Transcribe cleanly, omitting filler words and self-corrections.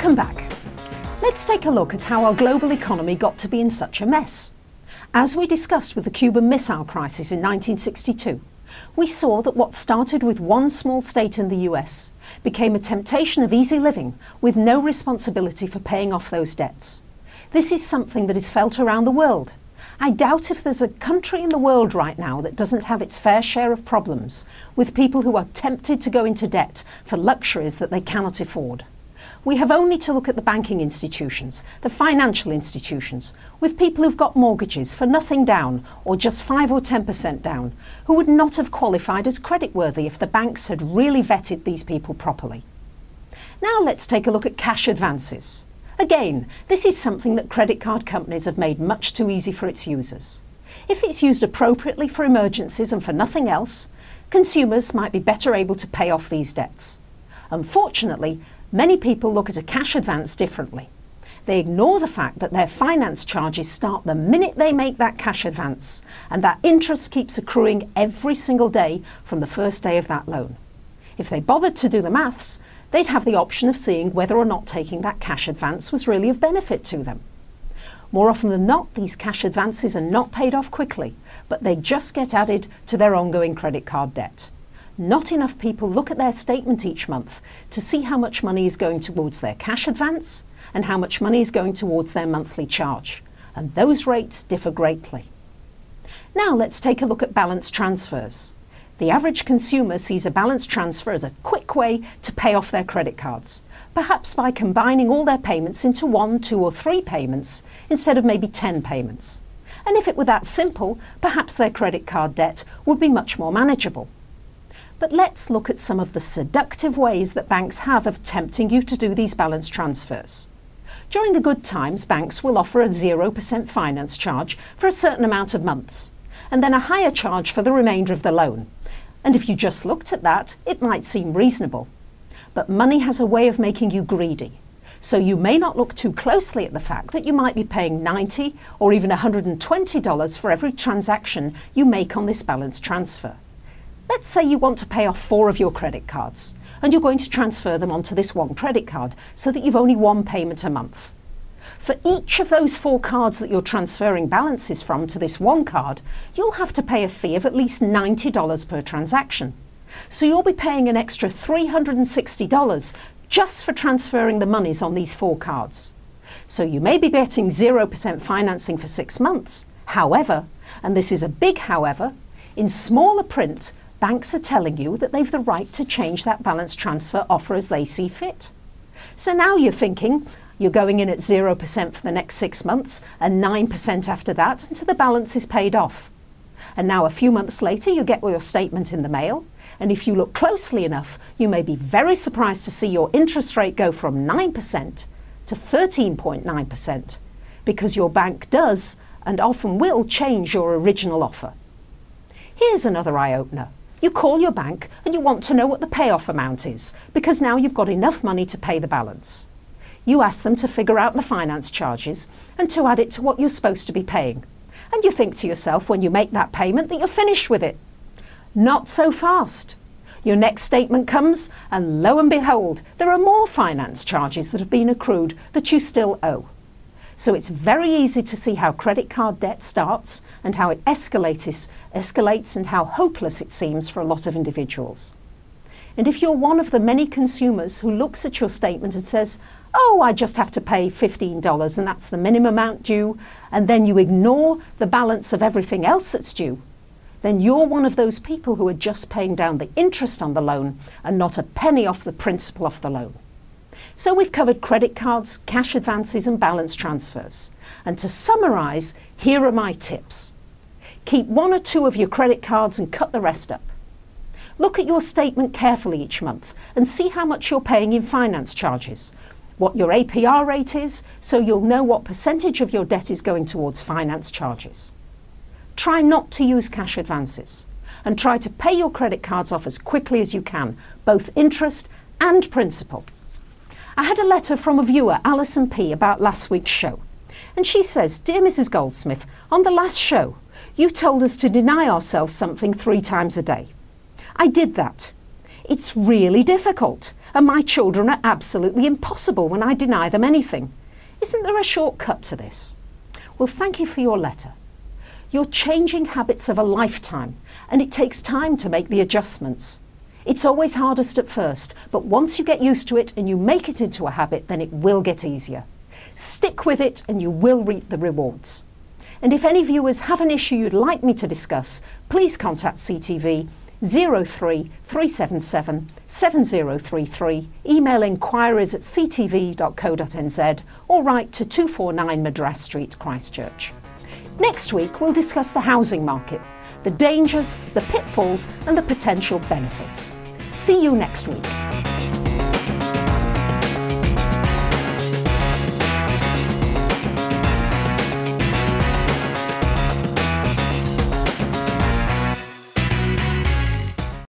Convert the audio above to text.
Welcome back. Let's take a look at how our global economy got to be in such a mess. As we discussed with the Cuban Missile Crisis in 1962, we saw that what started with one small state in the US became a temptation of easy living with no responsibility for paying off those debts. This is something that is felt around the world. I doubt if there's a country in the world right now that doesn't have its fair share of problems with people who are tempted to go into debt for luxuries that they cannot afford. We have only to look at the banking institutions, the financial institutions, with people who've got mortgages for nothing down or just 5 or 10% down, who would not have qualified as creditworthy if the banks had really vetted these people properly. Now let's take a look at cash advances. Again, this is something that credit card companies have made much too easy for its users. If it's used appropriately for emergencies and for nothing else, consumers might be better able to pay off these debts. Unfortunately, many people look at a cash advance differently. They ignore the fact that their finance charges start the minute they make that cash advance, and that interest keeps accruing every single day from the first day of that loan. If they bothered to do the maths, they'd have the option of seeing whether or not taking that cash advance was really of benefit to them. More often than not, these cash advances are not paid off quickly, but they just get added to their ongoing credit card debt. Not enough people look at their statement each month to see how much money is going towards their cash advance and how much money is going towards their monthly charge. And those rates differ greatly. Now let's take a look at balance transfers. The average consumer sees a balance transfer as a quick way to pay off their credit cards, perhaps by combining all their payments into 1, 2 or 3 payments instead of maybe 10 payments. And if it were that simple, perhaps their credit card debt would be much more manageable. But let's look at some of the seductive ways that banks have of tempting you to do these balance transfers. During the good times, banks will offer a 0% finance charge for a certain amount of months, and then a higher charge for the remainder of the loan. And if you just looked at that, it might seem reasonable. But money has a way of making you greedy. So you may not look too closely at the fact that you might be paying $90 or even $120 for every transaction you make on this balance transfer. Let's say you want to pay off 4 of your credit cards, and you're going to transfer them onto this one credit card so that you've only one payment a month. For each of those 4 cards that you're transferring balances from to this one card, you'll have to pay a fee of at least $90 per transaction. So you'll be paying an extra $360 just for transferring the monies on these 4 cards. So you may be getting 0% financing for 6 months. However, and this is a big however, in smaller print, banks are telling you that they've the right to change that balance transfer offer as they see fit. So now you're thinking, you're going in at 0% for the next 6 months and 9% after that until the balance is paid off. And now a few months later you get your statement in the mail, and if you look closely enough you may be very surprised to see your interest rate go from 9% to 13.9% because your bank does and often will change your original offer. Here's another eye-opener. You call your bank and you want to know what the payoff amount is because now you've got enough money to pay the balance. You ask them to figure out the finance charges and to add it to what you're supposed to be paying. And you think to yourself when you make that payment that you're finished with it. Not so fast. Your next statement comes and lo and behold, there are more finance charges that have been accrued that you still owe. So it's very easy to see how credit card debt starts and how it escalates and how hopeless it seems for a lot of individuals. And if you're one of the many consumers who looks at your statement and says, oh, I just have to pay $15 and that's the minimum amount due, and then you ignore the balance of everything else that's due, then you're one of those people who are just paying down the interest on the loan and not a penny off the principal of the loan. So we've covered credit cards, cash advances and balance transfers. And to summarise, here are my tips. Keep 1 or 2 of your credit cards and cut the rest up. Look at your statement carefully each month and see how much you're paying in finance charges, what your APR rate is, so you'll know what percentage of your debt is going towards finance charges. Try not to use cash advances and try to pay your credit cards off as quickly as you can, both interest and principal. I had a letter from a viewer, Alison P, about last week's show. And she says, "Dear Mrs. Goldsmith, on the last show, you told us to deny ourselves something 3 times a day. I did that. It's really difficult, And my children are absolutely impossible when I deny them anything. Isn't there a shortcut to this? Well, thank you for your letter. You're changing habits of a lifetime, and it takes time to make the adjustments. It's always hardest at first, but once you get used to it and you make it into a habit, then it will get easier. Stick with it and you will reap the rewards. And if any viewers have an issue you'd like me to discuss, please contact CTV 03377 7033, email inquiries@ctv.co.nz or write to 249 Madras Street, Christchurch. Next week we'll discuss the housing market, the dangers, the pitfalls and the potential benefits. See you next week.